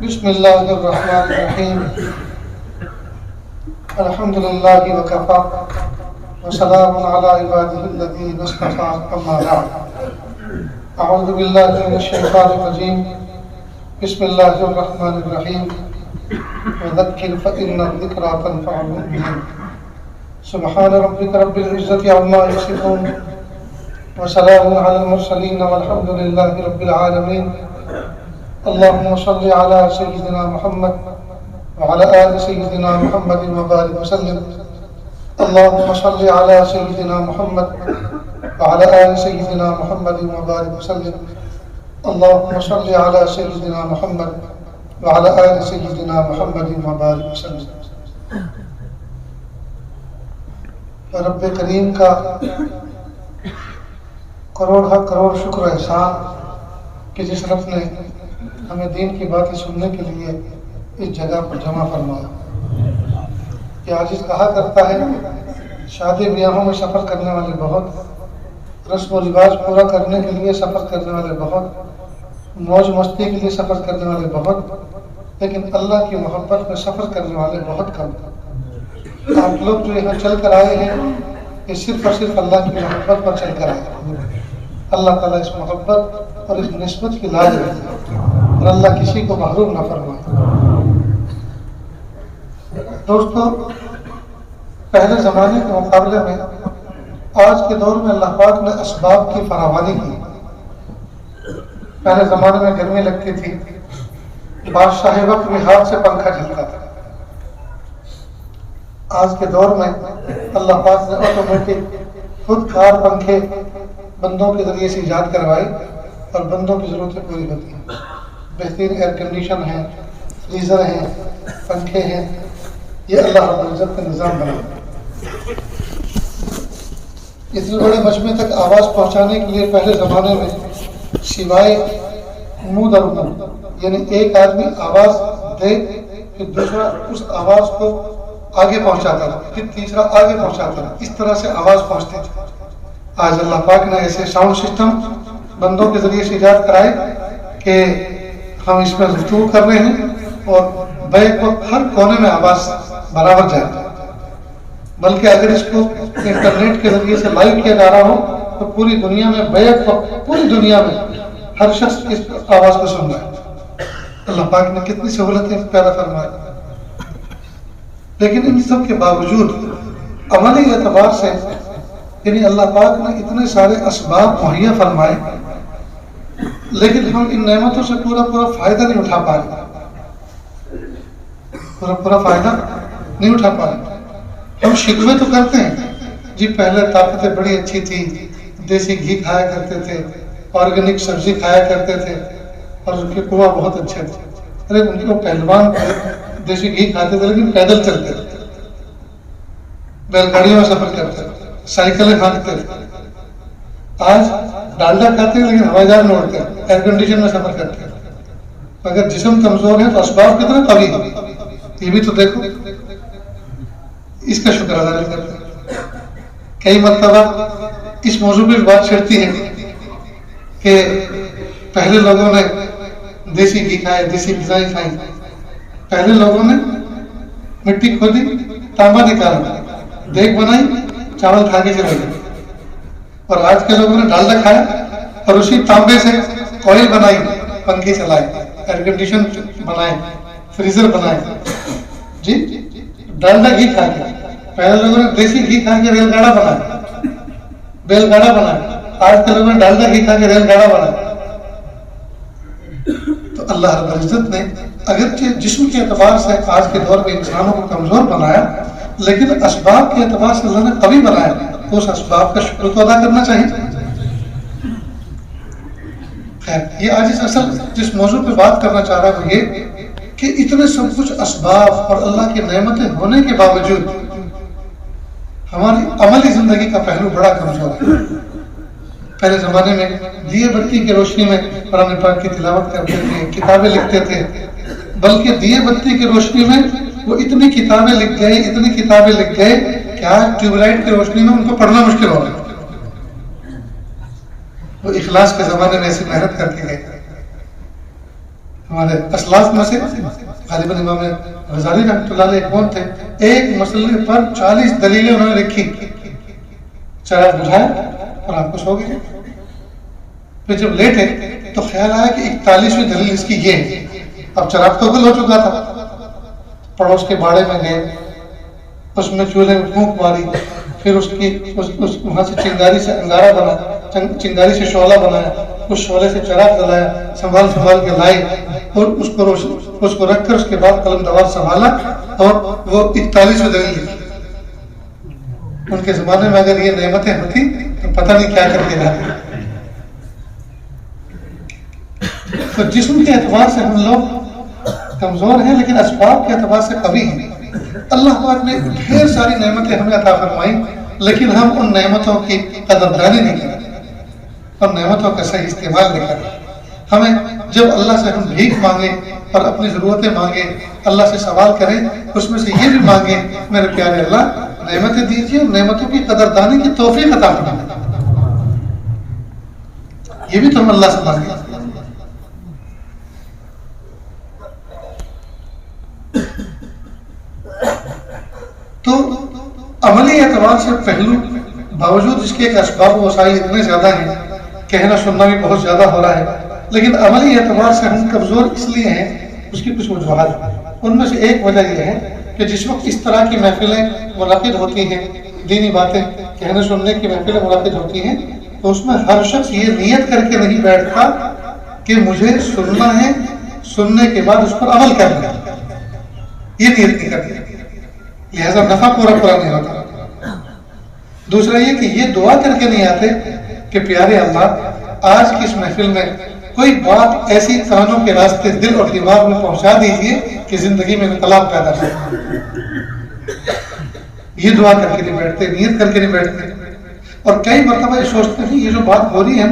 بسم اللہ الرحمن الرحیم الحمد للہ وکفی وسلام علی عبادہ الذین اصطفی اما بعد اعوذ باللہ من الشیطان الرجیم بسم اللہ الرحمن الرحیم وذکر فإن الذکری تنفع المؤمنین سبحان ربک رب العزة عما یصفون وسلام علی المرسلین والحمد للہ رب العالمین اللهم صل على سيدنا محمد وعلى آل سيدنا محمد وبارك وسلم اللهم صل على سيدنا محمد وعلى آل سيدنا محمد وبارك وسلم اللهم صل على سيدنا محمد وعلى آل سيدنا محمد وبارك وسلم. رب کریم کا کروڑ شکر احسان کہ جس رب نے ہمیں دین کی باتیں سننے کے لیے اس جگہ پر جمع فرمایا. یہ عاجز کہا کرتا ہے شادی بیاہوں میں سفر کرنے والے بہت، رسم و رواج پورا کرنے کے لیے سفر کرنے والے بہت، موج مستی کے لیے سفر کرنے والے بہت، لیکن اللہ کی محبت میں سفر کرنے والے بہت کم. آپ لوگ جو یہاں چل کر آئے ہیں یہ صرف اور صرف اللہ کی محبت پر چل کر آئے ہیں. اللہ تعالیٰ اس محبت اور اس نسبت کی لاج رکھے اور اللہ کسی کو محروم نہ فرمائے. دوستو، پہلے زمانے کے مقابلے میں آج کے دور میں اللہ پاک نے اسباب کی فراوانی کی. پہلے زمانے میں گرمی لگتی تھی، بادشاہ وقت بھی ہاتھ سے پنکھا چلتا تھا. آج کے دور میں اللہ پاک نے آٹومیٹک خود کار پنکھے بندوں کے ذریعے سے ایجاد کروائی اور بندوں کی ضرورتیں پوری ہوتی ہیں. بہترین ایئر کنڈیشن ہیں، فریزر ہیں، پنکھے ہیں. یہ اللہ رب العزت کا نظام بنا. اتنے بڑے مجمع تک آواز پہنچانے کے لیے پہلے زمانے میں سوائے منہ در منہ، یعنی ایک آدمی آواز دے پھر دوسرا اس آواز کو آگے پہنچاتا تھا، پھر تیسرا آگے پہنچاتا تھا، اس طرح سے آواز پہنچتی تھی. آج اللہ پاک نے ایسے ساؤنڈ سسٹم بندوں کے ذریعے سے ایجاد کرائے کہ ہم اس میں گفتگو کر رہے ہیں اور بیک وقت ہر کونے میں آواز برابر جائے. بلکہ اگر اس کو انٹرنیٹ کے ذریعے سے لائیو کیا جا رہا ہو تو پوری دنیا میں بیک وقت پوری دنیا میں ہر شخص اس آواز کو سن رہا ہے. اللہ پاک نے کتنی سہولتیں پیدا فرمائی. لیکن ان سب کے باوجود عملی اعتبار سے یعنی اللہ پاک نے اتنے سارے اسباب مہیا فرمائے لیکن ہم ان نعمتوں سے پورا فائدہ نہیں اٹھا پائے. پورا فائدہ نہیں اٹھا پائے. ہم شکوے تو کرتے ہیں جی پہلے طاقتیں بڑی اچھی تھی، دیسی گھی کھایا کرتے تھے، آرگینک سبزی کھایا کرتے تھے اور ان کے کنواں بہت اچھے تھے. ارے ان کے پہلوان دیسی گھی کھاتے تھے لیکن پیدل چلتے تھے، بیل گاڑیوں میں سفر کرتے تھے، سائیکلیں کھاتے تھے. آج ڈالڈا کھاتے ہیں لیکن ہوائی جہاز میں اڑتے ہیں، ایئر کنڈیشن میں سفر کرتے ہیں. اگر جسم کمزور ہے تو اسباب کتنا قوی ہے یہ بھی تو دیکھو. اس کا شکر ادا نہیں کرتے. کئی مرتبہ اس موضوع پہ بات چھڑتی ہے کہ پہلے لوگوں نے دیسی گھی کھائے، دیسی غذائیں کھائیں. پہلے لوگوں نے مٹی کھودی، تانبا نکالا، دیگ بنائی، چاول کھا کے چلے گئے. اور آج کے لوگوں نے ڈالڈا کھایا اور اسی تانبے سے آئل بنائی، پنکھے چلائے، ایئر کنڈیشن بنائے، فریزر بنائے. جی ڈالڈا گھی کھا کے. پہلے لوگوں نے دیسی گھی کھا کے ریل گاڑا بنایا. آج کے لوگوں نے ڈالڈا گھی کھا کے ریل گاڑا بنایا. تو اللہ رب العزت نے اگرچہ جسم کے اعتبار سے آج کے دور میں انسانوں کو کمزور بنایا لیکن اسباب کے اعتبار سے اللہ نے قوی بنایا. تو اس اسباب کا شکر تو ادا کرنا چاہیے. خیر، یہ آج اصل جس موضوع پہ بات کرنا چاہ رہا ہوں یہ کہ اتنے سب کچھ اسباب اور اللہ کی نعمتیں ہونے کے باوجود ہماری عملی زندگی کا پہلو بڑا کمزور ہے. پہلے زمانے میں دیے بتی کی روشنی میں قرآن پاک کی تلاوت کرتے تھے، کتابیں لکھتے تھے. بلکہ دیے بتی کی روشنی میں وہ اتنی کتابیں لکھ گئے کہ آج ٹیوب لائٹ کی روشنی میں ان کو پڑھنا مشکل ہو رہا ہے. وہ اخلاص کے زمانے میں ایسی محنت کرتے گئے. ہمارے اسلاف میں سے غالباً امام غزالی رحمۃ اللہ علیہ کون تھے، ایک مسئلے پر 40 دلیلیں انہوں نے لکھی، چراغ بجھایا اور آپ کو سو گئے. پھر جب لیٹے تو خیال آیا کہ 41ویں دلیل اس کی یہ ہے. اب چراغ تو گل ہو چکا تھا، پڑوس کے باڑے میں گئے، اس میں چولہے میں پھونک ماری، پھر وہاں سے چنگاری سے انگارہ بنا، چنگاری سے شعلہ بنایا، اس شعلے سے چراغ جلایا، سنبھال کے لائے اور اس کو رکھ کر اس کے بعد قلم دوار سنبھالا اور وہ 41ویں دلیل لکھی. ان کے زمانے میں اگر یہ نعمتیں ہوتی تو پتہ نہیں کیا کر کے رہتے. تو جسم کے اعتبار سے ہم لوگ کمزور ہیں لیکن اسباب کے اعتبار سے قوی ہیں. اللہ پاک نے ڈھیر ساری نعمتیں ہمیں عطا فرمائیں لیکن ہم ان نعمتوں کی قدردانی نہیں کرتے اور نعمتوں کا صحیح استعمال نہیں کرتے. ہمیں جب اللہ سے ہم بھیک مانگیں اور اپنی ضرورتیں مانگیں، اللہ سے سوال کریں، اس میں سے یہ بھی مانگیں میرے پیارے اللہ نعمتیں دیجیے اور نعمتوں کی قدردانی کی توفیق عطا فرمائیں. یہ بھی تو ہم اللہ سے مانگیں. تو عملی اعتبار سے پہلو باوجود اس کے اسباب و وسائل اتنے زیادہ ہیں، کہنا سننا بھی بہت زیادہ ہو رہا ہے، لیکن عملی اعتبار سے ہم کمزور اس لیے ہیں. اس کی کچھ وجوہات ہیں. ان میں سے ایک وجہ یہ ہے کہ جس وقت اس طرح کی محفلیں منعقد ہوتی ہیں، دینی باتیں کہنے سننے کی محفلیں منعقد ہوتی ہیں، تو اس میں ہر شخص یہ نیت کر کے نہیں بیٹھتا کہ مجھے سننا ہے، سننے کے بعد اس پر عمل کرنا ہے. یہ نیت نہیں کرتی، لہذا نفع پورا نہیں ہوتا. دوسرا یہ کہ یہ دعا کر کے نہیں آتے کہ پیارے اللہ آج کی اس محفل میں کوئی بات ایسی کانوں کے راستے دل اور دماغ میں پہنچا دیجیے کہ زندگی میں انقلاب پیدا ہو. یہ دعا کر کے نہیں بیٹھتے، نیت کر کے نہیں بیٹھتے. اور کئی مرتبہ یہ سوچتے ہیں یہ جو بات ہو رہی ہے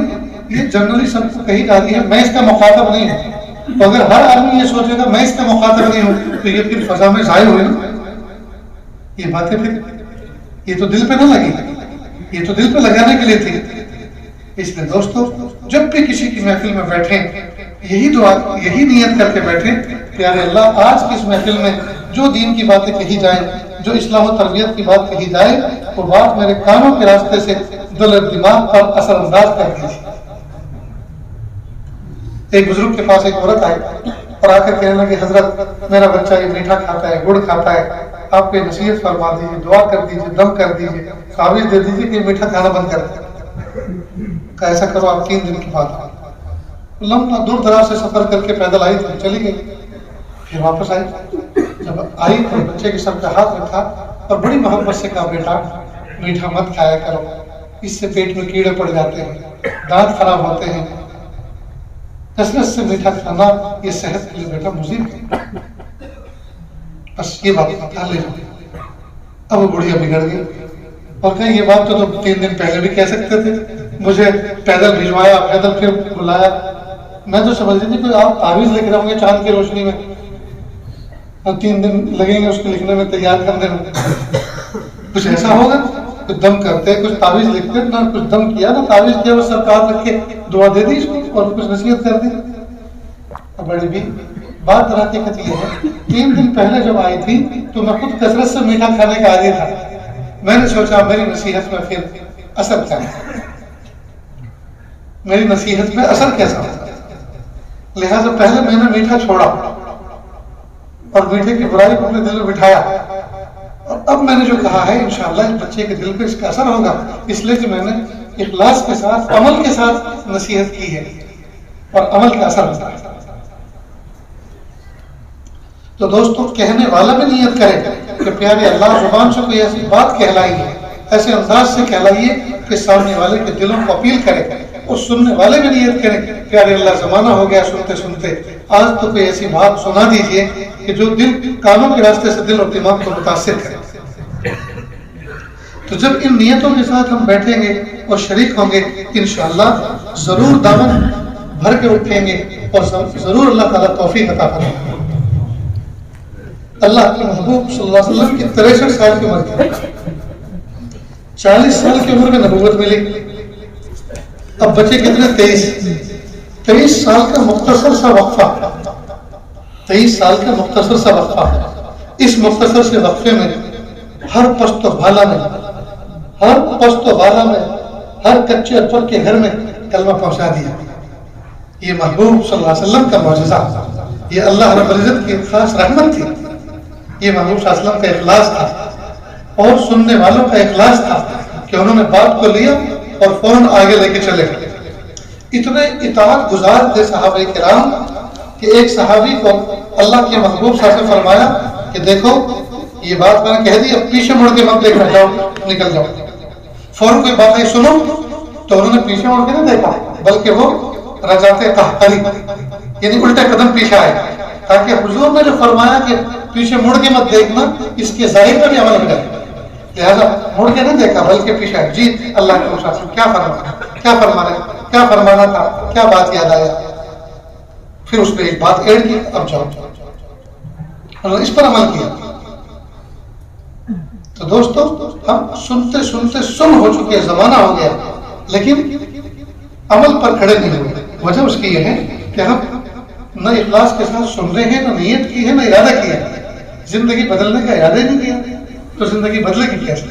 یہ جنرلی سب کو کہی جا رہی ہے، میں اس کا مخاطب نہیں ہوں. تو اگر ہر آدمی یہ سوچے گا میں اس کا مخاطب نہیں ہوں تو یہ پھر فضا میں ضائع ہوئے نا. یہ باتیں پھر یہ تو دل پہ نہ لگی، یہ تو دل پہ لگانے کے لیے تھی. اس لیے دوستو جب بھی کسی کی محفل میں بیٹھیں یہی دعا یہی نیت کر کے بیٹھیں پیارے اللہ آج کی اس محفل میں جو دین کی باتیں کہی جائیں، جو اسلام و تربیت کی بات کہی جائے، وہ بات میرے کانوں کے راستے سے دل اور دماغ پر اثر انداز کر دیجیے. ایک بزرگ کے پاس ایک عورت آئی اور آ کر کہنے لگی حضرت میرا بچہ یہ میٹھا کھاتا ہے، گڑ کھاتا ہے، آپ کو نصیحت فرما دیجیے، دعا کر دیجیے، دم کر دیجیے، تعویذ دے دیجیے کہ میٹھا کھانا بند کر دیں. ایسا کرو آپ 3 دن کے بعد لمبا دور دراز سے سفر کر کے پیدل آئی تو چلی گئی. پھر واپس آئی، جب آئی تو بچے کے سر پہ ہاتھ رکھا اور بڑی محبت سے کہا بیٹا میٹھا مت کھایا کرو، اس سے پیٹ میں کیڑے پڑ جاتے ہیں، دانت خراب ہوتے ہیں، کثرت سے میٹھا کھانا یہ صحت کے لیے بیٹا مضر ہے. بس یہ بات بتا لے. اب وہ بڑھیا بگڑ گئی اور کہیں یہ بات تو 3 دن پہلے بھی کہہ سکتے تھے، مجھے پیدل بھجوایا، پیدل پھر بلایا. میں تو سمجھ رہی تھی کہ آپ تعویذ لکھ رہے ہوں گے چاند کی روشنی میں اور 3 دن لگیں گے اس کو لکھنے میں، تیار کرنے میں. کچھ ایسا ہوگا کچھ دم کرتے، کچھ تعویذ لکھتے، نہ کچھ دم کیا نہ تعویذ کیا، بس سرکار رکھ کے دعا دے دی اور کچھ نصیحت کر دی. بڑی بھی بات دراتی کہتی ہے 3 دن پہلے جب آئی تھی تو میں خود کثرت سے میٹھا کھانے کا عادی تھا. میں نے سوچا میری نصیحت میں پھر اثر کیا ہے، میری نصیحت میں اثر کیسا ہوتا، لہٰذا پہلے میں نے میٹھا چھوڑا اور میٹھے کی برائی کو اپنے دل میں بٹھایا. اور اب میں نے جو کہا ہے انشاءاللہ اس بچے کے دل پہ اس کا اثر ہوگا، اس لیے کہ میں نے اخلاص کے ساتھ عمل کے ساتھ نصیحت کی ہے اور عمل کا اثر ہوتا ہے. تو دوستو کہنے والا بھی نیت کرے کہ پیارے اللہ زبان سے کوئی ایسی بات کہلائیے، ایسے انداز سے کہلائیے کہ سامنے والے کے دلوں کو اپیل کرے، اور سننے والے بھی نیت کریں پیارے اللہ زمانہ ہو گیا سنتے سنتے، آج تو کوئی ایسی بات سنا دیجئے کہ جو دل کانوں کے راستے سے دل اور دماغ کو متاثر کرے. تو جب ان نیتوں کے ساتھ ہم بیٹھیں گے اور شریک ہوں گے انشاءاللہ ضرور دامن بھر کے اٹھیں گے اور ضرور اللہ تعالیٰ توفیق عطا فرمائے گا. اللہ کے محبوب صلی اللہ علیہ وسلم کی 63 سال کی عمر تھی، 40 سال کی عمر میں نبوت ملی. اب بچے کتنے 23 سال کا مختصر سا وقفہ 23 سال کا مختصر سا وقفہ ہے. اس مختصر سے وقفے میں ہر پشت و بالا میں ہر کچے اور پکے گھر میں کلمہ پہنچا دیا. یہ محبوب صلی اللہ علیہ وسلم کا معجزہ، یہ اللہ رب العزت کی خاص رحمت تھی. یہ محبوب صلی اللہ علیہ وسلم کا اخلاص تھا اور سننے والوں کا اخلاص تھا کہ انہوں نے بات کو لیا اور فوراً آگے لے کے چلے گئے. اتنے اطاعت گزار تھے صحابہ کرام کہ ایک صحابی کو اللہ کے محبوب صلی اللہ علیہ وسلم نے فرمایا کہ دیکھو یہ بات میں نے کہہ دی، اب پیچھے مڑ کے مت دیکھنا، جاؤ نکل جاؤ. فوراً کوئی بات نہیں سنو تو انہوں نے پیچھے مڑ کے نہیں دیکھا بلکہ وہ رجعت قہقری یعنی الٹے قدم پیچھے آئے تاکہ حضور نے جو فرمایا کہ پیچھے مڑ کے مت دیکھنا اس کے ظاہر پر بھی عمل ہو جائے. لہٰذا مڑ کے نہیں دیکھا بلکہ پیچھے آئے. جی اللہ کے رسول کیا فرمانا تھا، کیا بات یاد آیا. پھر اس پہ ایک بات ایڈ کی، اب جاؤ. انہوں نے اس پر عمل کیا. تو دوستو ہم سنتے سن ہو چکے، زمانہ ہو گیا لیکن عمل پر کھڑے نہیں ہوئے. وجہ اس کی یہ ہے کہ ہم نہ اخلاص کے ساتھ سن رہے ہیں، نہ نیت کی ہے، نہ ارادہ کیا ہے. زندگی بدلنے کا ارادہ نہیں کیا تو زندگی بدلے گی کیسے؟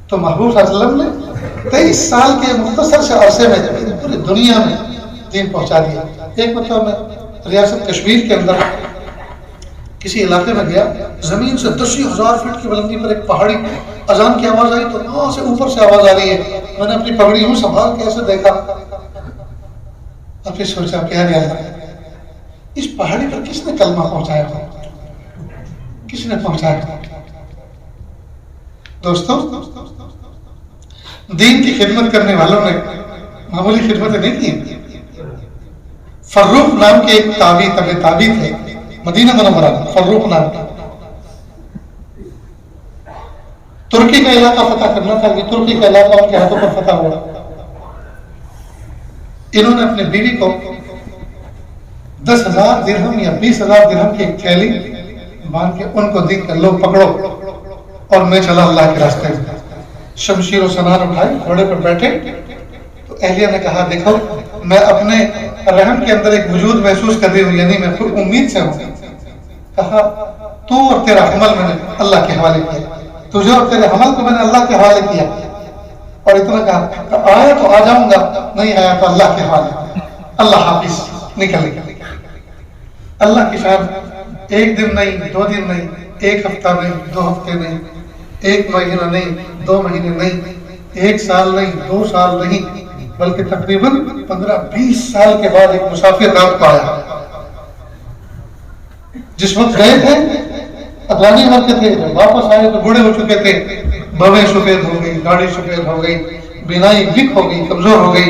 تو محبوب صلی اللہ علیہ وسلم نے 23 سال کے مختصر سے عرصے میں پوری دنیا میں دین پہنچا دیا. ایک مرتبہ میں ریاست کشمیر کے اندر کسی علاقے میں گیا، زمین سے 10,000 فٹ کی بلندی پر ایک پہاڑی اذان کی آواز آئی تو وہاں سے اوپر سے آواز آ رہی ہے. میں نے اپنی پگڑی یوں سنبھال کے ایسے دیکھا اور پھر سوچا پیارے اللہ اس پہاڑی پر کس نے کلمہ پہنچایا تھا، کس نے پہنچایا تھا؟ دوستو دین کی خدمت کرنے والوں نے معمولی خدمتیں نہیں کی. فروخ نام کے ایک تابعی تھے مدینہ منورہ، فروخ نام کے. ترکی کا علاقہ فتح کرنا تھا، یہ ترکی کا علاقہ ان کے ہاتھوں پر فتح ہوا. انہوں نے اپنے بیوی کو 10,000 درہم یا 20,000 درہم کی ایک تھیلی باندھ کے ان کو دی کہ لو پکڑو اور میں چلا اللہ کے راستے میں. شمشیر و سنان اٹھائی، گھوڑے پر بیٹھے تو اہلیہ نے کہا دیکھو میں اپنے رحم کے اندر ایک وجود محسوس کر رہی ہوں، یعنی میں خود امید سے ہوں. کہا تو اور تیرا حمل میں نے اللہ کے حوالے کیا، تجھے اور تیرے حمل کو میں نے اللہ کے حوالے کیا. اور اتنا کہا آیا تو آ جاؤں گا، نہیں آیا تو اللہ کے حوالے. اللہ حافظ، نکل گیا. اللہ کی شان ایک دن نہیں، 2 دن نہیں، ایک ہفتہ نہیں، 2 ہفتے نہیں، 1 مہینہ نہیں، 2 مہینے نہیں، 1 سال نہیں، 2 سال نہیں، بلکہ تقریباً 15-20 سال کے بعد ایک مسافر رات کو آیا. جس وقت گئے تھے افغانی عمر کے تھے، واپس آئے تو بوڑھے ہو چکے تھے، بویں سفید ہو گئی، داڑھی سفید ہو گئی، بینائی ویک ہو گئی، کمزور ہو گئی.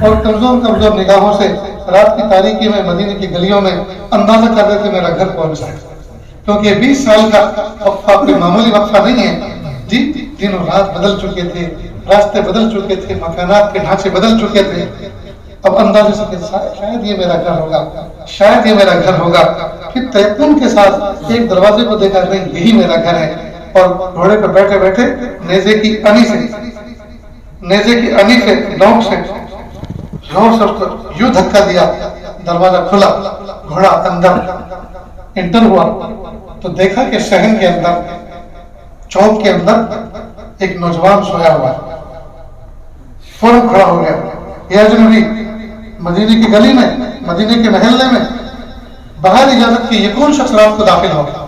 اور کمزور نگاہوں سے رات کی تاریکی میں مدینے کی گلیوں میں اندازہ کر رہے تھے میرا گھر کون سا ہے. کیونکہ 20 سال کا وقفہ کوئی معمولی وقفہ نہیں ہے. جی دن اور رات بدل چکے تھے، راستے بدل چکے تھے، مکانات کے ڈھانچے بدل چکے تھے. اب اندازے سے شاید یہ میرا گھر ہوگا، شاید یہ میرا گھر ہوگا. پھر تیقن کے ساتھ ایک دروازے کو دیکھا نہیں یہی میرا گھر ہے. اور گھوڑے پر بیٹھے بیٹھے نیزے کی انی سے نوک سے زور سے اس کو یوں دھکا دیا، دروازہ کھلا، گھوڑا اندر انٹر ہوا تو دیکھا کہ شہر کے اندر، چوک کے اندر ایک نوجوان سویا ہوا ہے. فوراً کھڑا ہو گیا، یہ اجنبی مدینے کی گلی میں، مدینے کے محلے میں بغیر اجازت کی یہ کون شخص رات کو داخل ہو گیا؟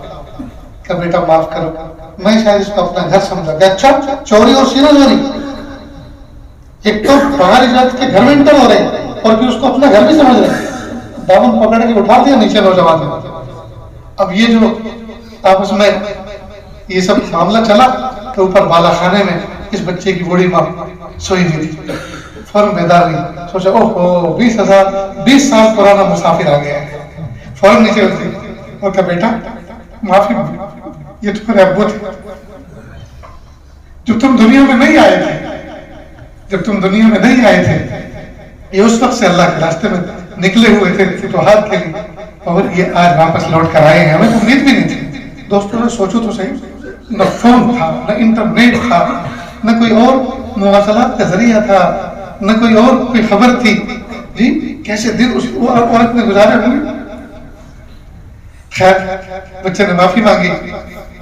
کہ بیٹا معاف کرو، میں شاید اس کو اپنا گھر سمجھا. کہ اچھا چوری اور سینہ چوری، ایک تو بغیر اجازت کے گھر میں انٹر ہو رہے ہیں اور پھر اس کو اپنا گھر بھی سمجھ رہے ہیں. دامن پکڑ کے اٹھا دیا نیچے نوجوان نے. اب یہ جو آپس میں یہ سب معاملہ چلا تو اوپر بالا خانے میں اس بچے کی بوڑھی ماں سوئی ہوئی تھی. فوراً بیدار ہوئی، سوچا اوہو 20 سال پرانا مسافر آ گیا ہے. فوراً نیچے اتری اور کہا بیٹا معافی، یہ تمہارے ابو تھے جب تم دنیا میں نہیں آئے تھے، یہ اس وقت سے اللہ کے راستے میں نکلے ہوئے تھے فتوحات کے لیے، اور یہ آج واپس لوٹ کر آئے ہیں. ہمیں امید بھی نہیں تھی. دوستوں نے سوچو تو صحیح، نہ فون تھا، نہ انٹرنیٹ تھا، نہ کوئی اور مواصلات کا ذریعہ تھا، نہ کوئی اور کوئی خبر تھی. جی کیسے دن اس عورت نے گزارے ہوں گے. خیر بچے نے معافی مانگی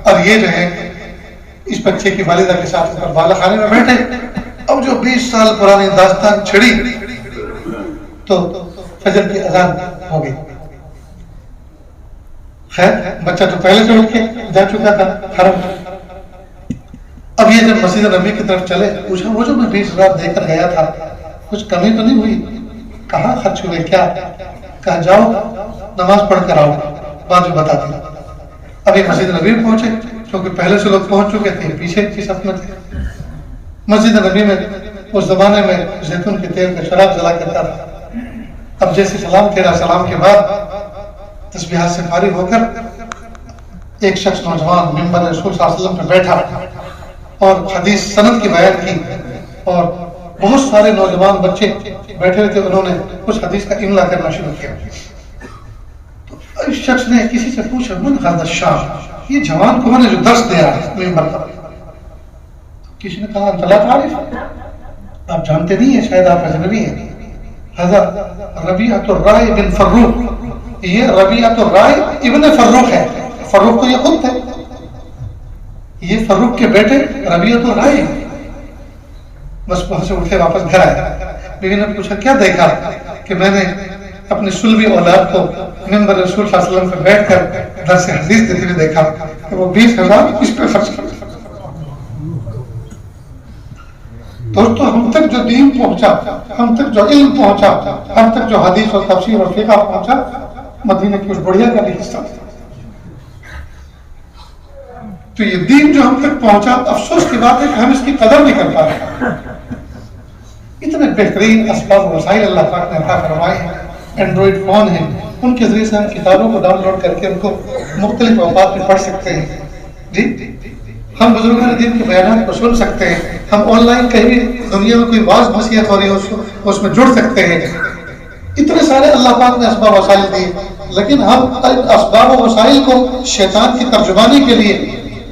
اور یہ جو ہے اس بچے کی والدہ کے ساتھ بالا خانے میں بیٹھے. اب جو 20 سال پرانی داستان چھڑی تو فجر کی اذان ہو گئی. خیر بچہ تو پہلے سے اٹھ کے جا چکا تھا حرم. اب یہ جب مسجد نبی کی طرف چلے پوچھا وہ جو میں 20,000 دے کر گیا تھا کچھ کمی تو نہیں ہوئی؟ کہاں خرچ ہوئے کیا؟ کہا جاؤ نماز پڑھ کر آؤ بعد میں بتا دیں. ابھی مسجد نبی میں پہنچے کیونکہ پہلے سے لوگ پہنچ چکے تھے پیچھے کی صف میں تھے. مسجد نبی میں اس زمانے میں زیتون کے تیل کا شراب جلا کرتا تھا. اب جیسے سلام پھیرا سلام کے بعد تسبیحات سے فارغ ہو کر ایک شخص نوجوان ممبر رسول صلی اللہ علیہ وسلم پہ بیٹھا اور حدیث سند کی بیان کی اور بہت سارے نوجوان بچے بیٹھے ہوئے تھے انہوں نے اس حدیث کا املا کرنا شروع کیا. تو اس شخص نے کسی سے پوچھا من هذا الشاب یہ جوان کون ہے جو درس دے رہا ہے ممبر پر؟ کسی نے کہا انت لا تعرف آپ جانتے نہیں ہیں شاید آپ اجنبی ہیں. حضرت ربیعۃ الرائے بن فروخ یہ ربیعۃ الرائے ابن فروخ ہے. فروخ تو یہ خود تھے یہ فروخ کے بیٹے ربیعۃ الرائے. بس وہاں سے اٹھے واپس گھر آئے. بیوی نے پوچھا کیا دیکھا؟ کہ میں نے اپنی سلبی اولاد کو ممبر رسول صلی اللہ علیہ وسلم پہ بیٹھ کر درس حدیث دیتے ہوئے دیکھا کہ وہ 20,000 اس پہ خرچ کرتا. دوستو ہم تک جو دین پہنچا ہم تک جو علم پہنچا ہم تک جو حدیث اور تفسیر اور فقہ پہنچا مدینہ کی اس بڑھیا کا بھی حصہ تھا. تو یہ دین جو ہم تک پہنچا افسوس کی بات ہے کہ ہم اس کی قدر نہیں کر پا رہے. اتنے بہترین اسباب و وسائل اللہ پاک نے عطا فرمائے ہیں. اینڈرائڈ فون ہیں ان کے ذریعے سے ہم کتابوں کو ڈاؤن لوڈ کر کے ان کو مختلف اوقات میں پڑھ سکتے ہیں. جی ہم بزرگان دین کے بیانات کو سن سکتے ہیں. ہم آن لائن کہیں بھی دنیا میں کوئی واعظ نصیحت ہو رہی ہے اس میں جڑ سکتے ہیں. اتنے سارے اللہ پاک نے اسباب و وسائل دیے لیکن ہم اسباب و وسائل کو شیطان کی ترجمانی کے لیے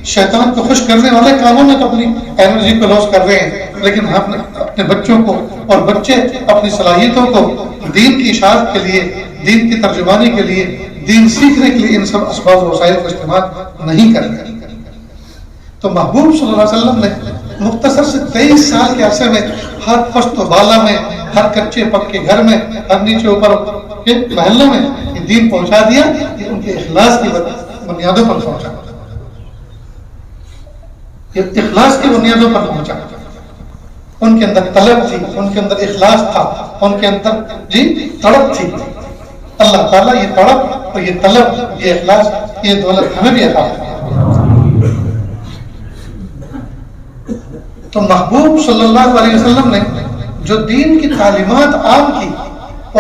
شیطان کو خوش کرنے والے کاموں میں تو اپنی انرجی کو لاس کر رہے ہیں. لیکن ہم اپنے بچوں کو اور بچے اپنی صلاحیتوں کو دین کی اشاعت کے لیے دین کی ترجمانی کے لیے دین سیکھنے کے لیے ان سب اسباب و وسائل کو استعمال نہیں کرتے. تو محبوب صلی اللہ علیہ وسلم نے مختصر سے 23 سال کے عرصے میں ہر پشت و بالا میں ہر کچے پکے گھر میں ہر نیچے اوپر کے محلوں میں یہ دین پہنچا دیا. یہ ان کے اخلاص کی بنیادوں پر پہنچا. یہ اخلاص کی بنیادوں پر پہنچا. ان کے اندر طلب تھی ان کے اندر اخلاص تھا ان کے اندر جی تڑپ تھی. اللہ تعالیٰ یہ تڑپ اور یہ طلب یہ اخلاص یہ دولت ہمیں بھی عطا فرمائے. تو محبوب صلی اللہ علیہ وسلم نے جو دین کی تعلیمات عام کی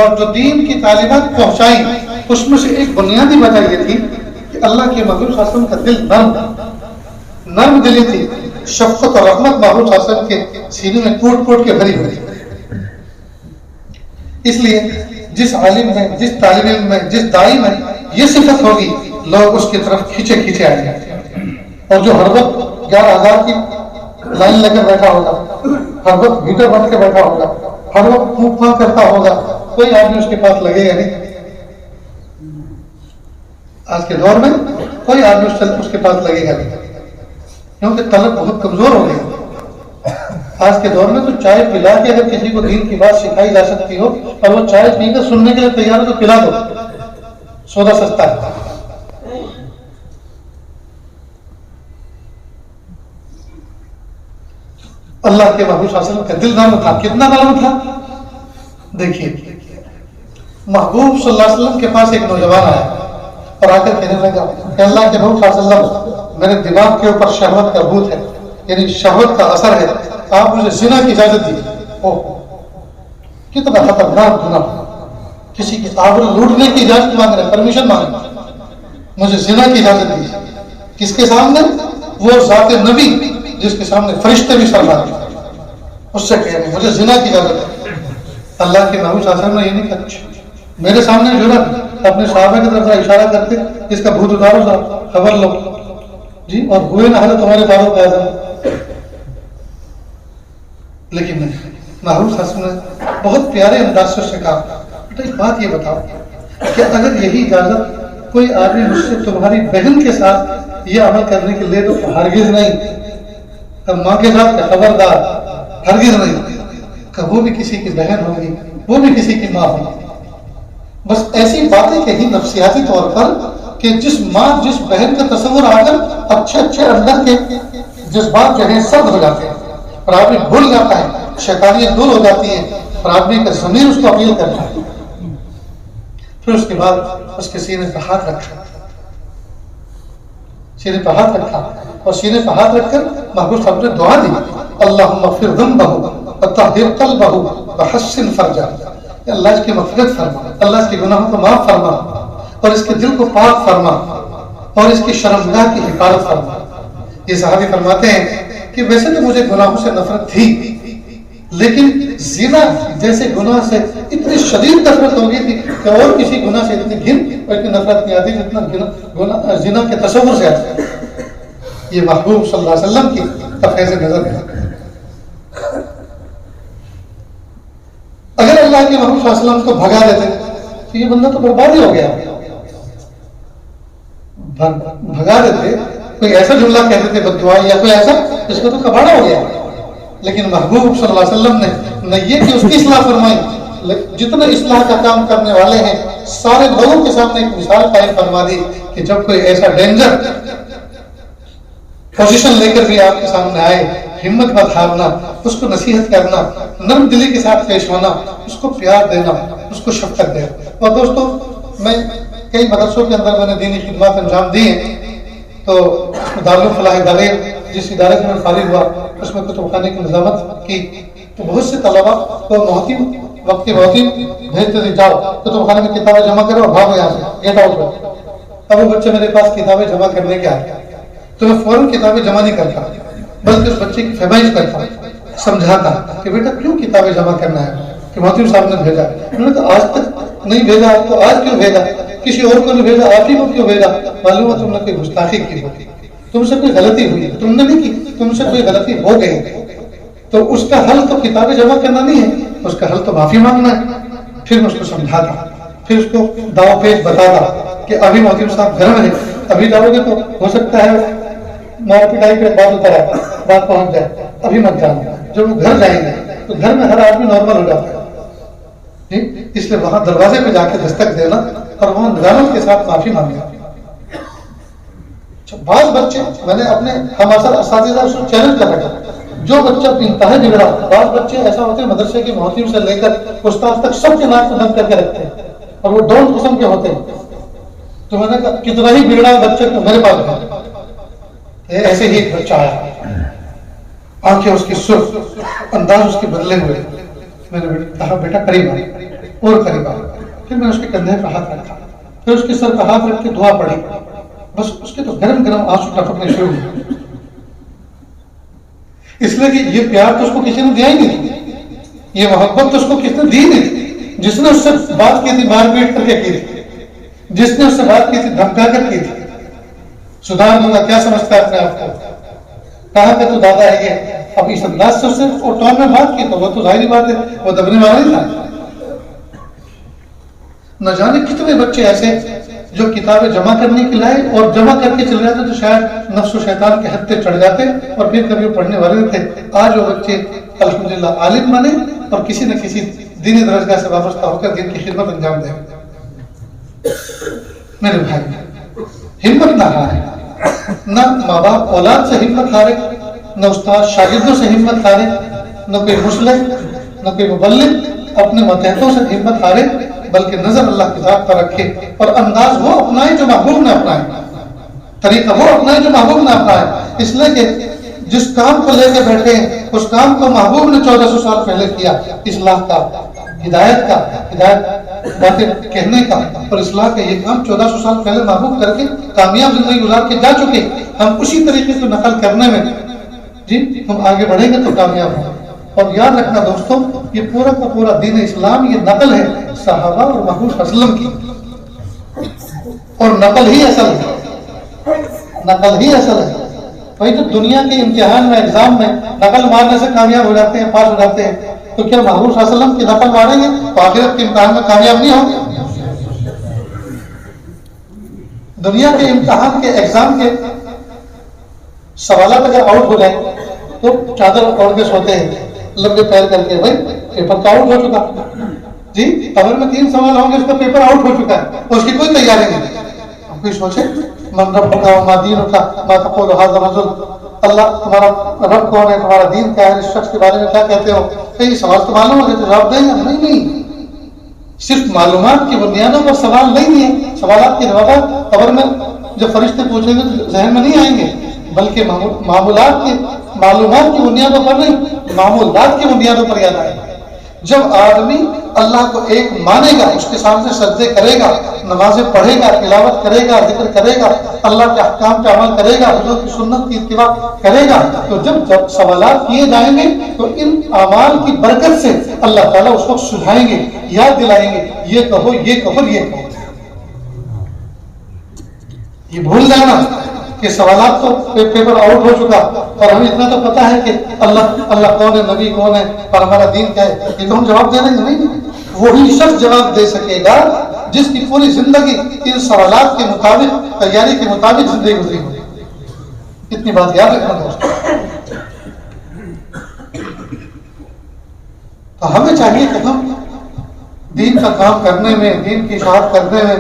اور جو دین کی تعلیمات پہنچائی اس میں سے ایک بنیادی وجہ یہ تھی کہ اللہ کے محبوب صلی اللہ علیہ وسلم کا دل نرم دلی تھی. شفقت اور رحمت محبوب صلی اللہ علیہ وسلم کے سینے میں کوٹ کوٹ کے بھری ہوئی. اس لیے جس عالم میں جس طالب علم میں جس دائی میں یہ صفت ہوگی لوگ اس کی طرف کھینچے کھینچے آئیں گے. اور جو ہر وقت 11,000 کی لائن لے کر بیٹھا ہوگا ہر وقت بھیٹر بن کے بیٹھا ہوگا ہر وقت منہ پھاں کرتا ہوگا کوئی آدمی اس کے پاس لگے گا نہیں. آج کے دور میں کوئی آدمی اس کے پاس لگے گا نہیں کیونکہ طلب بہت کمزور ہو گئی. آج کے دور میں تو چائے پلا کے اگر کسی کو دین کی بات سکھائی جا سکتی ہو اور وہ چائے پی کر سننے کے لیے تیار ہے تو پلا دو. سودا سستا ہے. اللہ کے محبوب صلی اللہ علیہ وسلم کا دل نرم تھا. کتنا نرم تھا دیکھیے. محبوب صلی اللہ علیہ وسلم کے پاس ایک نوجوان آیا اور آ کر کہنے لگا کہ اللہ کے محبوب صلی اللہ علیہ وسلم میرے دماغ کے اوپر شہوت کا بھوت ہے یعنی شہوت کا اثر ہے آپ مجھے زنا کی اجازت دیجیے. کتنا خطرناک گناہ. کسی کی آبرو لوٹنے کی اجازت مانگ رہے پرمیشن مانگ رہے مجھے زنا کی اجازت دیجیے. کس کے سامنے؟ وہ ذات نبی جس کے سامنے فرشتے بھی سر مارے اس سے کہہ رہے مجھے زنا کی اجازت ہے. اللہ کے محبوب صلی اللہ علیہ وسلم نے یہ نہیں کہا میرے سامنے جو نا اپنے صحابہ کی طرف اشارہ کرتے اس کا بھوت اتارو صاحب خبر لو جی اور ہوئے نہ حالت تمہارے باروں کا اعظم. لیکن نہیں محبوب صلی اللہ علیہ وسلم نے بہت پیارے انداز سے اس سے کہا بیٹا ایک بات یہ بتاؤ کہ اگر یہی اجازت کوئی آدمی مجھ سے تمہاری بہن کے ساتھ یہ عمل کرنے کے لیے تو ہرگز نہیں، ماں کے ساتھ کہ خبردار ہرگز نہیں، کہ وہ بھی کسی کی بہن ہوگی، وہ بھی کسی کی ماں ہوگی۔ بس ایسی باتیں کہی نفسیاتی طور پر کہ جس ماں جس بہن کا تصور آ کر اچھے اچھے اندر کے جذبات جو ہیں سرد ہو جاتے ہیں اور آدمی بھول جاتا ہے، شیطانیت دور ہو جاتی ہے اور آدمی کا ضمیر اس کو اپیل کرتا ہے۔ پھر اس کے بعد اس کے سینے پہ ہاتھ رکھا، سینے پہ ہاتھ رکھا اور سینے پہ ہاتھ رکھ کر محبوب صاحب نے دعا دی، اللہم اغفر ذنبہ وطہر قلبہ وحسن فرجہ، اللہ اس کی مغفرت فرما، اللہ اس کے گناہوں کو معاف فرما اور اس کے دل کو پاک فرما اور اس کی شرمگاہ کی حفاظت فرما۔ یہ صحابی فرماتے ہیں کہ ویسے تو مجھے گناہوں سے نفرت تھی، لیکن زنا جیسے گناہ سے اتنی شدید نفرت ہو گئی تھی کہ اور کسی گناہ سے اتنی گھن اور اتنی نفرت نہیں آتی جتنا زنا کے تصور سے آتی۔ یہ محبوب صلی اللہ علیہ وسلم کی فیض نظر ہے۔ اگر اللہ کے محبوب صلی اللہ علیہ وسلم کو بھگا دیتے تو یہ بندہ تو برباد ہی ہو گیا، بھگا دیتے، کوئی ایسا جملہ کہتے تھے بد دعائی یا کوئی ایسا جس کو تو کباڑا ہو گیا، لیکن محبوب صلی اللہ علیہ وسلم نے نہ یہ کہ اس کی اصلاح فرمائی، جتنے اصلاح کا کام کرنے والے ہیں سارے لوگوں کے سامنے ایک مثال قائم فرما دی کہ جب کوئی ایسا ڈینجر پوزیشن لے کر بھی آپ کے سامنے آئے، ہمت مت ہارنا، اس کو نصیحت کرنا، نرم دلی کے ساتھ پیش ہونا، اس کو پیار دینا، اس کو شفقت دینا۔ اور دوستو، میں کئی مدرسوں کے اندر میں نے دینی خدمات انجام دی ہیں، تو دارالفلاح ادارے جس ادارے سے میں فارغ ہوا اس میں کتب خانے کی نظامت کی، تو بہت سے طلبا کو محتم وقت کی محتم بھیجتے تھے، جاؤ کتب خانے میں کتابیں جمع کرو اور بھاگو یہاں سے، گیٹ آؤٹ کرو۔ اب وہ بچے میرے پاس کتابیں جمع کرنے کے آئے تو میں فوراً کتابیں جمع نہیں کرتا، بلکہ اس بچے کی فہمائش کرتا، سمجھاتا کہ بیٹا کیوں کتابیں جمع کرنا ہے، کہ محتم صاحب نے بھیجا، انہوں نے کہا آج تک نہیں بھیجا تو آج کیوں بھیجا، کسی اور کو نہیں بھیجا آپ ہی کو کیوں بھیجا، معلوم ہے تم نے کوئی گستاخی کی ہوگی، تم سے کوئی غلطی ہوئی، تم نے نہیں کی، تم سے کوئی غلطی ہو گئی، تو اس کا حل تو کتابیں جمع کرنا نہیں ہے، اس کا حل تو معافی مانگنا ہے۔ پھر میں اس کو سمجھاتا، پھر اس کو داؤ پیچ بتاتا کہ ابھی محتم صاحب گھر میں ہے، ابھی جاؤ گے تو ہو سکتا ہے مار پٹائی پہ بات اتر آئے، بات پہنچ جائے، ابھی مت جانا۔ جب وہ گھر جائیں گے تو گھر میں ہر آدمی نارمل ہو جاتا ہے، اس لیے وہاں دروازے پہ جا کے دستک دینا اور وہاں نظامت کے ساتھ معافی مانگنا۔ بعض بچے میں نے اپنے ہم اثر اساتذہ سے چیلنج کر رکھا، جو بچہ انتہا بگڑا، بعض بچے ایسا ہوتے ہیں مدرسے کے محتم سے لے کر استاد تک سب کے ناک کو بند کر کے رکھتے ہیں اور وہ ڈون قسم کے ہوتے ہیں، تو میں نے کہا کتنا ہی بگڑا بچہ تو میرے پاس ہے۔ ایسے ہی ایک بچہ آیا، آنکھیں اس کی سرخ، انداز اس کے بدلے ہوئے، میں نے کہا بیٹا قریب آ اور قریب آ، پھر میں نے اس کے کندھے پہ ہاتھ رکھا، پھر اس کے سر پہ ہاتھ رکھ کے دعا پڑھی، بس اس کے تو گرم گرم آنسو ٹپکنے شروع ہوئے، اس لیے کہ یہ پیار تو اس کو کسی نے دیا ہی نہیں تھی، یہ محبت تو اس کو کسی نے دی نہیں تھی، جس نے اس سے بات کی تھی مار پیٹ کر کے کی تھی، جس نے اس سے بات کی تھی دھمکا کر کی تھی، سدھار دوں گا کیا سمجھتا ہے اپنے آپ کو، کہاں پہ تو دادا ہے یہ، اب اس انداز سے اس سے ٹون میں بات کی تو وہ تو ظاہری بات ہے وہ دبنے والا ہی تھا۔ نہ جانے کتنے بچے ایسے جو کتابیں جمع کرنے کے لائے اور جمع کر کے چلے جاتے تو شاید نفس و شیطان کے ہتھے چڑھ جاتے اور پھر کبھی وہ پڑھنے والے تھے۔ آج وہ بچے الحمدللہ عالم بنے اور کسی نہ کسی دینی درجگاہ سے وابستہ ہو کر دین کی خدمت انجام دیں۔ میرے بھائی ہمت نہ ہارے، نہ ماں باپ اولاد سے ہمت ہارے، نہ استاد شاگردوں سے ہمت ہارے، نہ کوئی مصلح، نہ کوئی مبلغ اپنے ماتحتوں سے ہمت ہارے، بلکہ نظر اللہ کی ذات پر رکھے اور انداز وہ اپنائے جو محبوب نے اپنائے، طریقہ وہ اپنائے جو محبوب نے اپنائے، اس لیے کہ جس کام کو لے کے بیٹھے اس کام کو محبوب نے 1400 سال پہلے کیا، اصلاح کا، ہدایت باتیں کہنے کا اور اصلاح کا یہ کام 1400 سال پہلے محبوب کر کے کامیاب زندگی گزار کے جا چکے۔ ہم اسی طریقے کو نقل کرنے میں ہم آگے بڑھیں گے تو کامیاب ہوں۔ اور یاد رکھنا دوستوں، یہ پورا کا پورا دین اسلام یہ نقل ہے صحابہ اور محبوب صلی اللہ علیہ وسلم کی، اور نقل ہی اصل ہے، نقل ہی اصل ہے۔ وہی تو دنیا کے امتحان میں ایگزام میں نقل مارنے سے کامیاب ہو جاتے ہیں، پاس ہو جاتے ہیں، تو کیا محبوب صلی اللہ علیہ وسلم کی نقل ماریں گے تو آخرت کے امتحان میں کامیاب نہیں ہوں گے؟ دنیا کے امتحان کے ایگزام کے سوالات اگر آؤٹ ہو جائیں تو چادر اوڑھ کے سوتے ہیں لمبے پیر کر کے، بھائی پیپر تو آؤٹ ہو چکا جی، اگر میں 3 سوال ہوں گے اس کا پیپر آؤٹ ہو چکا ہے، اس کی کوئی تیاری نہیں. اب کوئی سوچے من ربک وما دینک ما تقول هذا الرجل، اللہ تمہارا رب کون ہے، تمہارا دین کیا ہے، اس شخص کے بارے میں کیا کہتے ہو. یہ سوال تو معلوم ہو گیا تو جواب دیں گے؟ نہیں، صرف معلومات کی بنیادوں پر سوال نہیں دیے. سوالات کے جوابات قبر میں جب فرشتے پوچھیں گے تو ذہن میں نہیں آئیں گے، بلکہ معمولات کی معلومات کی بنیادوں پر نہیں، معمولات کی بنیادوں پر یاد آئے گا. جب آدمی اللہ کو ایک مانے گا، اس کے سامنے سجدے کرے گا، نمازیں پڑھے گا، تلاوت کرے گا، ذکر کرے گا، اللہ کے احکام پہ عمل کرے گا، حضور کی سنت کی اتباع کرے گا، تو جب سوالات کیے جائیں گے تو ان اعمال کی برکت سے اللہ تعالیٰ اس وقت سجھائیں گے، یاد دلائیں گے، یہ کہو، یہ کہو، یہ کہو. یہ بھول جانا کہ سوالات تو پیپر آؤٹ ہو چکا اور ہمیں اتنا تو پتا ہے کہ اللہ کون ہے، نبی کون ہے اور ہمارا دین کیا ہے، یہ تو ہم جواب دے رہے ہیں. نہیں، وہی شخص جواب دے سکے گا جس کی پوری زندگی ان سوالات کے مطابق، تیاری کے مطابق زندگی گزری ہوگی. اتنی بات یاد رکھنا دوستوں. تو ہمیں چاہیے کہ ہم دین کا کام کرنے میں، دین کی اشاعت کرنے میں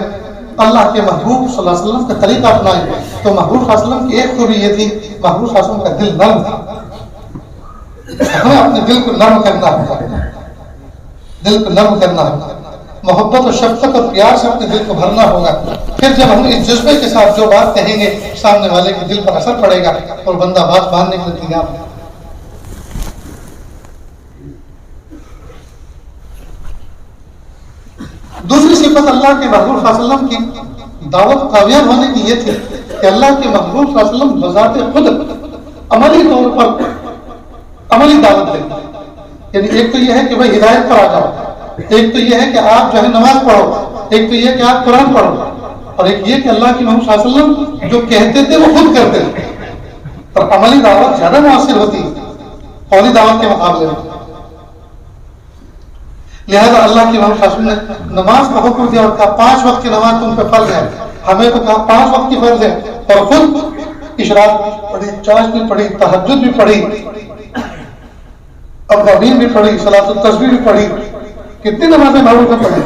اللہ کے محبوب صلی اللہ علیہ وسلم کا طریقہ اپنائیں. تو محبوب صلی اللہ علیہ وسلم کی ایک خوبی یہ تھی، محبوب صلی اللہ علیہ وسلم کا دل نرم تھا. ہمیں اپنے دل کو نرم کرنا ہوگا، دل کو نرم کرنا ہوگا، محبت اور شفقت اور پیار سے اپنے دل کو بھرنا ہوگا. پھر جب ہم اس جذبے کے ساتھ جو بات کہیں گے سامنے والے کے دل پر اثر پڑے گا اور بندہ بات باندھنے کے لیے تیار ہے. دوسری صفت اللہ کے محبوب صلی اللہ علیہ وسلم کی دعوت کامیاب ہونے کی یہ تھی کہ اللہ کے محبوب صلی اللہ علیہ وسلم بذات خود عملی طور پر عملی دعوت دیں. یعنی ایک تو یہ ہے کہ بھائی ہدایت پر آ جاؤ، ایک تو یہ ہے کہ آپ جو ہے نماز پڑھو، ایک تو یہ کہ آپ قرآن پڑھو، اور ایک یہ کہ اللہ کے محبوب صلی اللہ علیہ وسلم جو کہتے تھے وہ خود کرتے تھے. اور عملی دعوت زیادہ مؤثر ہوتی ہے قولی دعوت کے مقابلے میں. لہذا اللہ کی محبوب صلی اللہ علیہ وسلم نے نماز کا حکم دیا اور کہا 5 وقت کی نماز تم پہ فرض ہے. ہمیں تو کہا 5 وقت کی فرض ہے، اور خود اشراق بھی پڑھی، چاش بھی پڑھی، تہجد بھی پڑھی، ابراہیم بھی پڑھی، صلاۃ التسبیح بھی پڑھی. کتنی نمازیں محبوب نے پڑھی.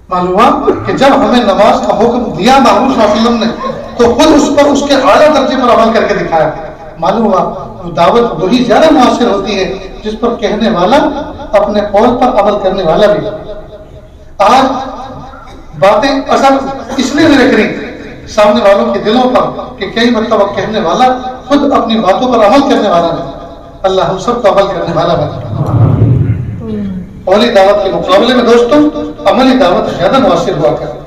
معلوم ہوا کہ جب ہمیں نماز کا حکم دیا محبوب صلی اللہ علیہ وسلم نے تو خود اس پر اس کے اعلیٰ درجے پر عمل کر کے دکھایا. معلوم ہوا دعوت وہی زیادہ مؤثر ہوتی ہے جس پر کہنے والا اپنے قول پر عمل کرنے والا بھی. آج باتیں اثر اس لیے نہیں رکھ رہی سامنے والوں کے دلوں پر کہ کئی مرتبہ کہنے والا خود اپنی باتوں پر عمل کرنے والا نہیں. اللہ ہم سب کو عمل کرنے والا بنا. قولی دعوت کے مقابلے میں دوستوں عملی دعوت زیادہ مؤثر ہوا کرتی.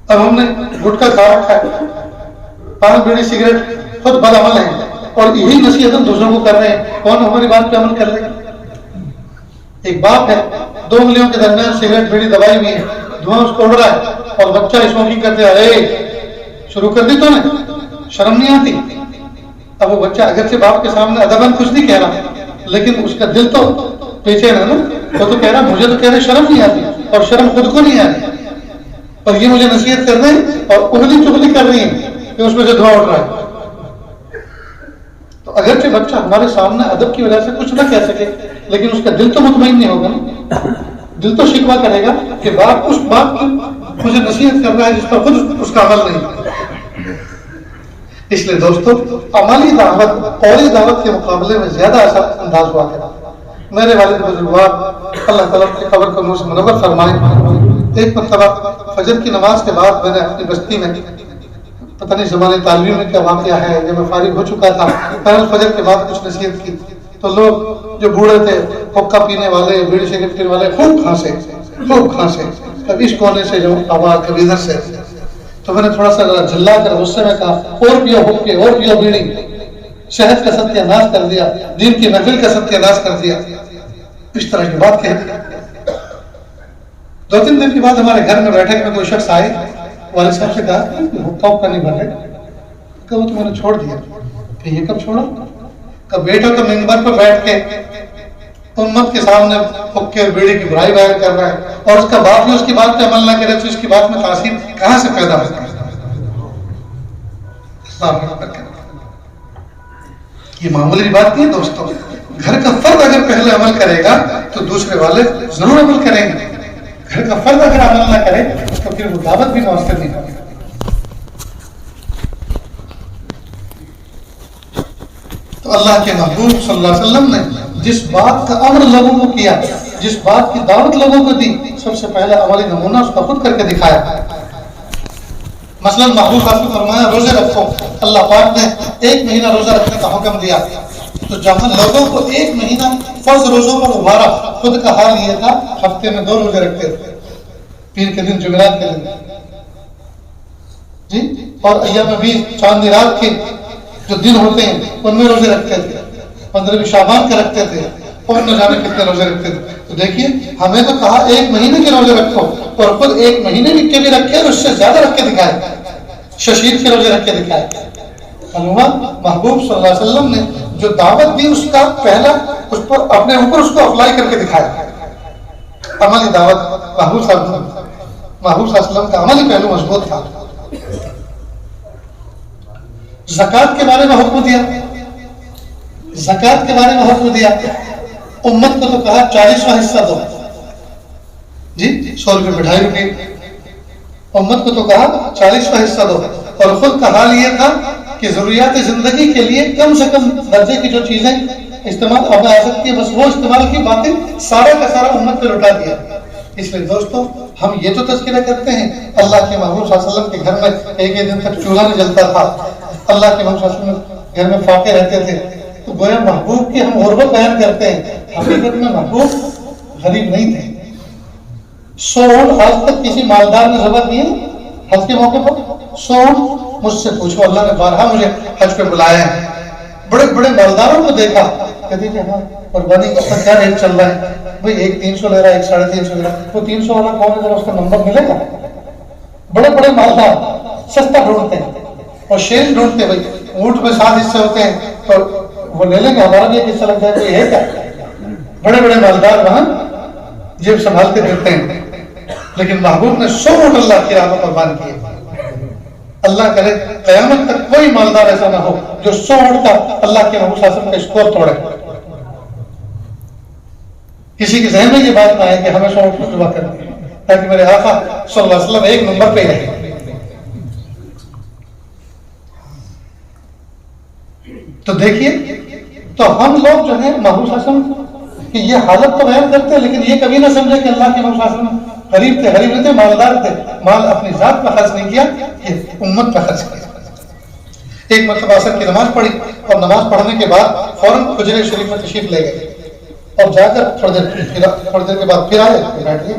اب ہم نے گٹکا کھا رکھا ہے، پان بیڑی سگریٹ خود بد عمل ہیں اور یہی نصیحت ہم دوسروں کو کر رہے ہیں. کون ہماری بات پہ عمل کر لے گا؟ ایک باپ ہے، 2 انگلیوں کے درمیان سگریٹ بیڑی دبائی ہوئی ہے، دھواں اس کو اڑ رہا ہے اور بچہ اسموکنگ کرتے اے شروع کر دی تو نے، شرم نہیں آتی؟ اب وہ بچہ اگرچہ باپ کے سامنے ادباً کچھ نہیں کہہ رہا لیکن اس کا دل تو پیچھے ہے نا. وہ تو کہہ رہا مجھے تو کہہ رہے شرم نہیں آتی اور شرم خود کو نہیں آتی، اور یہ مجھے نصیحت کر رہے ہیں اور انگلی چغلی کر رہی ہیں کہ اس میں سے دھواں اٹھ رہا ہے. تو اگرچہ بچہ ہمارے سامنے ادب کی وجہ سے کچھ نہ کہہ سکے لیکن اس کا دل تو مطمئن نہیں ہوگا نا. دل تو شکوہ کرے گا کہ باپ اس بات کی مجھے نصیحت کر رہا ہے جس پر خود اس کا عمل نہیں. اس لیے دوستو عملی دعوت قولی دعوت کے مقابلے میں زیادہ اثر انداز ہوا کرتا. میرے والد بزرگوار اللہ تعالیٰ کی قبر کو نور سے منور فرمائے. ایک مرتبہ فجر کی نماز کے بعد میں نے اپنی بستی میں پتہ نہیں زمانے تعلیم میں کیا واقعہ ہے، جب میں فارغ ہو چکا تھا پہلے فجر کے بعد کچھ نصیحت کی تو لوگ جو بوڑھے تھے، حقہ پینے والے، بیڑی سگریٹ پینے والے خوب کھانسے. کبھی اس کونے سے جو آواز کبھی ادھر سے. تو میں نے تھوڑا سا جھلا کر غصے میں کہا اور پیو حقے اور پیو بیڑی. شہد کا ستیہ ناش کر دیا، دین کی محفل کا ستیہ ناش کر دیا. اس طرح کی بات کہہ دی. 2-3 دن کے بعد ہمارے گھر میں بیٹھے میں کوئی شخص آئے، والد صاحب سے کہا حقہ نہیں بن رہے. کہ وہ تو میں نے چھوڑ دیا. کہ یہ کب چھوڑا؟ کہ بیٹا تو منبر پر بیٹھ کے امت کے سامنے حکے بیڑی کی برائی بیان کر رہا ہے اور اس کا باپ بھی اس کی بات پہ عمل نہ کرے تو اس کی بات میں تاثیر کہاں سے پیدا ہوتی ہے؟ یہ معمولی بات نہیں ہے دوستوں. گھر کا فرد اگر پہلے عمل کرے گا تو دوسرے والے ضرور عمل کریں گے. گھر کا فرد اگر عمل نہ کرے تو پھر وہ دعوت بھی مؤثر نہیں ہوگی. تو اللہ کے محبوب صلی اللہ علیہ وسلم نے جس بات کا امر لوگوں کو کیا، جس بات کی دعوت لوگوں کو دی، سب سے پہلا عملی نمونہ اس کا خود کر کے دکھایا. مثلا محبوب صاحب نے فرمایا روزے رکھو. اللہ پاک نے 1 مہینہ روزہ رکھنے کا حکم دیا تو جہاں لوگوں کو 1 مہینہ فرض روزوں پر ابھارا، خود کا حال یہ تھا ہفتے میں 2 روزے رکھتے تھے، پیر کے دن، جمعرات کے دن جی، اور ایام بیس چاندنی رات کے جو دن ہوتے ہیں ان میں روزے رکھتے تھے. 15 شعبان کا رکھتے تھے اور نہ جانے کتنے روزے رکھتے تھے. تو دیکھیے ہمیں تو کہا 1 مہینے کے روزے رکھو اور خود 1 مہینے کے بھی رکھے اور اس سے زیادہ رکھ کے دکھائے، ششیر کے روزے رکھ کے دکھائے. محبوب صلی اللہ علیہ وسلم نے جو دعوت دی اس کا پہلا اس پر اپنے اوپر اس کو اپلائی کر کے دکھایا. عملی دعوت محبوب صلی اللہ علیہ وسلم کا عملی پہلو مضبوط تھا. زکوٰۃ کے بارے میں حکم دیا، زکوٰۃ کے بارے میں حکم دیا. امت کو تو کہا 40واں حصہ دو جی، 100 روپے پہ 2.5 روپے. امت کو تو کہا 40واں حصہ دو اور خود کا حال یہ تھا کہ ضروریات زندگی کے لیے کم سے کم درجے کی جو چیزیں استعمال اب آ سکتی ہے بس وہ استعمال کی، باقی سارا کا سارا امت پہ لوٹا دیا. اس لیے دوستوں ہم یہ تو تذکرہ کرتے ہیں اللہ کے محبوب صلی اللہ علیہ وسلم کے گھر میں ایک دن تک چولہا نہیں جلتا تھا، اللہ کے محبوب صلی اللہ علیہ وسلم گھر میں فاقے رہتے تھے. تو گویا محبوب کی ہم غربت بیان کرتے ہیں، حقیقت میں محبوب غریب نہیں تھے. 100 اونٹ آج تک کسی مالدار نے ذبح کیے حج کے موقع پر؟ 100 اونٹ مجھ سے پوچھو، اللہ نے بارہا مجھے حج پہ بلایا ہے. بڑے بڑے مالداروں کو دیکھا، کہتے تھے ہاں قربانی کا کیا ریٹ چل رہا ہے بھائی، ایک 300 لے رہا ہے، ایک 350 لے رہا ہے. وہ 300 والا کون ہے، ذرا اس کا نمبر ملے گا؟ بڑے بڑے مالدار سستا ڈھونڈتے ہیں اور شیر ڈھونڈتے بھائی اونٹ میں 7 حصے ہوتے ہیں تو وہ لے لیں گے، ہمارا بھی ایک حصہ لگ جائے. کوئی ہے کیا؟ بڑے بڑے مالدار وہاں جیب سنبھالتے پھرتے ہیں. لیکن محبوب نے 100 اونٹ اللہ کی راہ میں قربان کیے. اللہ کرے قیامت تک کوئی مالدار ایسا نہ ہو جو 100 اونٹ کا اللہ کے محبوب صلی اللہ علیہ وسلم کا اسکور توڑے. کسی کے ذہن میں یہ بات نہ آئے کہ ہمیں 100 اونٹ کو ذبح کرنی ہے تاکہ میرے آقا صلی اللہ علیہ وسلم ایک نمبر پہ ہی رہے. تو دیکھیے، تو ہم لوگ جو ہیں محبوب صلی اللہ علیہ وسلم کی یہ حالت تو بیان کرتے ہیں لیکن یہ کبھی نہ سمجھے کہ اللہ کے محبوب صلی اللہ علیہ وسلم غریب تھے، غریب نہیں تھے، مالدار تھے. مال اپنی ذات پر خرچ نہیں کیا، یہ امت پر خرچ کیا. ایک مرتبہ عصر کی نماز پڑھی اور نماز پڑھنے کے بعد فوراً حجرے شریف میں تشریف لے گئے اور جا کر تھوڑی دیر کے بعد پھر آئے، بیٹھ گئے.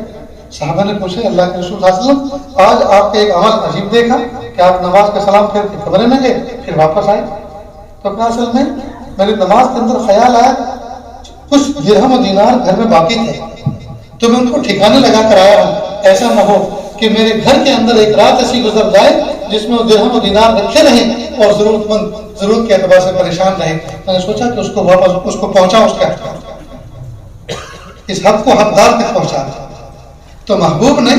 صحابہ نے پوچھے اللہ کے رسول صلی اللہ علیہ وسلم آج آپ کے ایک عمل عجیب دیکھا کہ آپ نماز کا سلام پھر کے کمرے میں گئے پھر واپس آئے. تو کہا اصل میں میری نماز کے اندر خیال آیا کچھ درہم و دینار گھر میں باقی تھے تو میں ان کو ٹھکانے لگا کر آیا ہوں. ایسا نہ ہو کہ میرے گھر کے اندر ایک رات ایسی گزر جائے جس میں وہ درہم و دینار رکھے رہیں اور ضرورت مند ضرورت کے اعتبار سے پریشان رہے. میں نے سوچا کہ اس کو واپس اس کو پہنچاؤں، اس کے اس حق کو حقدار تک پہنچا. تو محبوب نے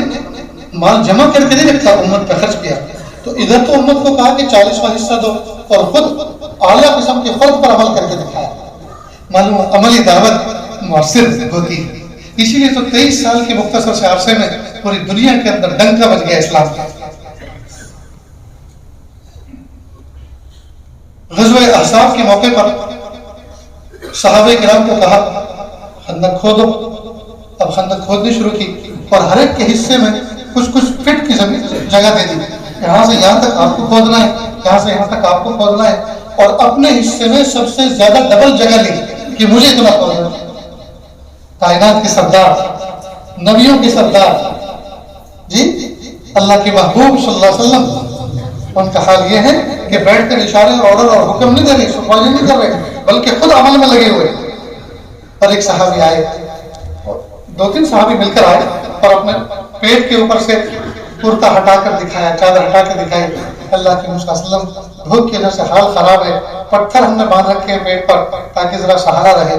مال جمع کر کے نہیں رکھا، امت پہ خرچ کیا. تو ادھر تو امت کو کہا کہ 40واں حصہ دو اور خود اعلیٰ قسم کے فرض پر عمل کر کے دکھایا. معلوم عملی دعوت مؤثر ہوتی ہے. اسی لیے تو 23 سال کے مختصر سے عرصے میں پوری دنیا کے اندر ڈنکا بج گیا اسلام کا. غزوہ احزاب کے موقع پر صحابہ کرام کو کہا خندق کھودو. اب خندق کھودنی شروع کی اور ہر ایک کے حصے میں کچھ فٹ کی جگہ دے دی. یہاں سے یہاں تک آپ کو کھودنا ہے، یہاں سے یہاں تک آپ کو کھودنا ہے، اور اپنے حصے میں سب سے زیادہ ڈبل جگہ لی کہ مجھے اتنا کھودنا. کائنات کے سردار، نبیوں کے سردار جی اللہ کے محبوب صلی اللہ علیہ وسلم، ان کا حال یہ ہے کہ بیٹھ کر اشارے اور آرڈر اور حکم نہیں دے رہے، سپروائزنگ نہیں کر رہے، بلکہ خود عمل میں لگے ہوئے. اور ایک صحابی آئے، 2-3 صحابی مل کر آئے اور اپنے پیٹ کے اوپر سے کرتا ہٹا کر دکھایا، چادر ہٹا کر دکھائی. اللہ کے محبوب صلی اللہ علیہ وسلم بھوک کی وجہ سے حال خراب ہے، پتھر ہم نے باندھ رکھے ہیں پیٹ پر تاکہ ذرا سہارا رہے.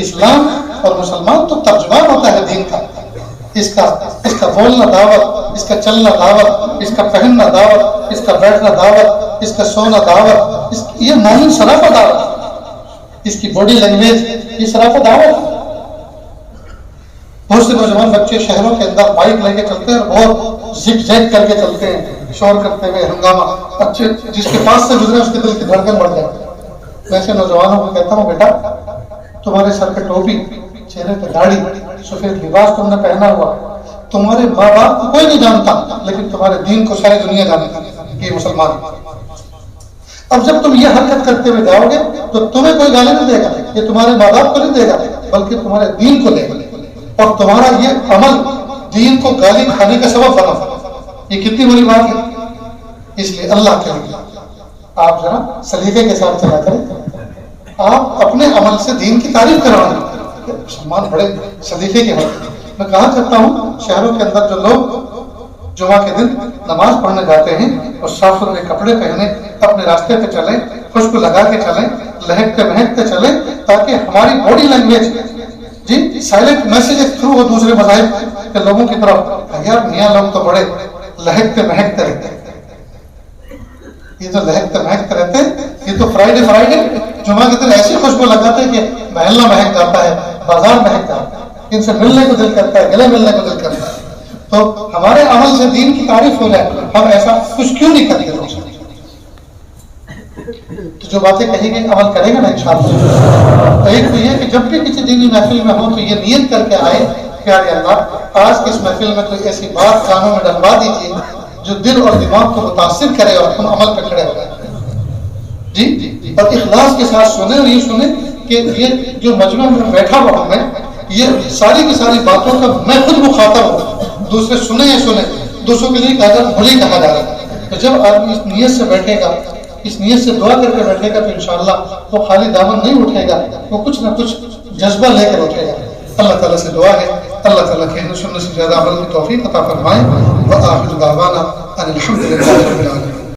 اسلام اور مسلمان تو ترجمان ہوتا ہے دین کا. اس کا بولنا دعوت، اس کا چلنا دعوت، اس کا پہننا دعوت، اس کا بیٹھنا دعوت، اس کا سونا دعوت، یہ مومن شرافت دعوت، اس کی باڈی لینگویج یہ شرافت دعوت. بہت سے نوجوان بچے شہروں کے اندر بائک لے کے چلتے ہیں اور بہت زگ زیگ کر کے چلتے ہیں، شور کرتے ہوئے، ہنگامہ. اچھے جس کے پاس سے گزرے اس کے دل کی دھڑکن بڑھ جائے. میں ایسے نوجوانوں کو کہتا ہوں بیٹا تمہارے سر پہ ٹوپی، چہرے پہ داڑھی، سفید لباس تم نے پہنا ہوا، تمہارے ماں باپ کو کوئی نہیں جانتا لیکن تمہارے دین کو ساری دنیا جانتی یہ مسلمان. اب جب تم یہ حرکت کرتے ہوئے جاؤ گے تو تمہیں کوئی گالی نہیں دے گا، یہ تمہارے ماں باپ کو نہیں دے گا بلکہ تمہارے دین کو دے گا. اور تمہارا یہ عمل دین کو گالی کھانے کا سبب بنا. یہ کتنی بڑی بات ہے. اس لیے اللہ کے لیے آپ ذرا سلیقے کے ساتھ چلا کریں. آپ اپنے عمل سے دین کی تعریف کروائیں. مسلمان بڑے سلیقے کے ہیں. میں کہا کرتا ہوں شہروں کے اندر جو لوگ جمعہ کے دن نماز پڑھنے جاتے ہیں اور صاف ستھرے کپڑے پہنے اپنے راستے پہ چلیں، خوشبو لگا کے چلیں، لہکتے مہکتے چلیں تاکہ ہماری باڈی لینگویج جی سائلنٹ میسیجز تھرو وہ دوسرے مذاہب کے لوگوں کی طرف یار میاں لوگ تو بڑے لہکتے مہکتے رہتے ہیں. یہ تو لہکتے مہکتے رہتے ہیں، یہ تو فرائیڈے جمعہ کے دن ایسی خوشبو لگاتے ہیں کہ محلہ مہک جاتا ہے، بازار مہک جاتا ہے، ان سے ملنے کو دل کرتا ہے، گلے ملنے کو دل کرتا ہے. تو ہمارے عمل سے دین کی تعریف ہو جائے ہم ایسا کچھ کیوں نہیں کرتے لوگ. تو جو باتیں کہیں گے عمل کرے گا نا انشاءاللہ. ایک تو یہ کہ جب بھی کسی دینی محفل میں ہو تو یہ نیت کر کے آئے کہ یار اللہ آج کی اس محفل میں کوئی ایسی بات کانوں میں ڈلوا دیجیے جو دل اور دماغ کو متاثر کرے اور ہم عمل پہ کھڑے ہو جائیں. جی اور اخلاص کے ساتھ سنیں اور یہ سنیں کہ یہ جو مجمع میں بیٹھا ہوا ہوں میں یہ ساری کی ساری باتوں کا میں خود مخاطب ہوں. دوسرے سنیں یا سنیں دوسروں کے لیے کہا بھلی کہا جا رہا ہے. تو جب آدمی اس نیت سے بیٹھے گا، اس نیت سے دعا کر کے بیٹھے گا تو انشاءاللہ وہ خالی دامن نہیں اٹھے گا، وہ کچھ نہ کچھ جذبہ لے کر اٹھے گا. اللہ تعالیٰ سے دعا ہے اللہ تعالیٰ کہنے سننے سے زیادہ عمل کی توفیق عطا فرمائے. وآخر دعوانا ان الحمد للہ رب العالمین.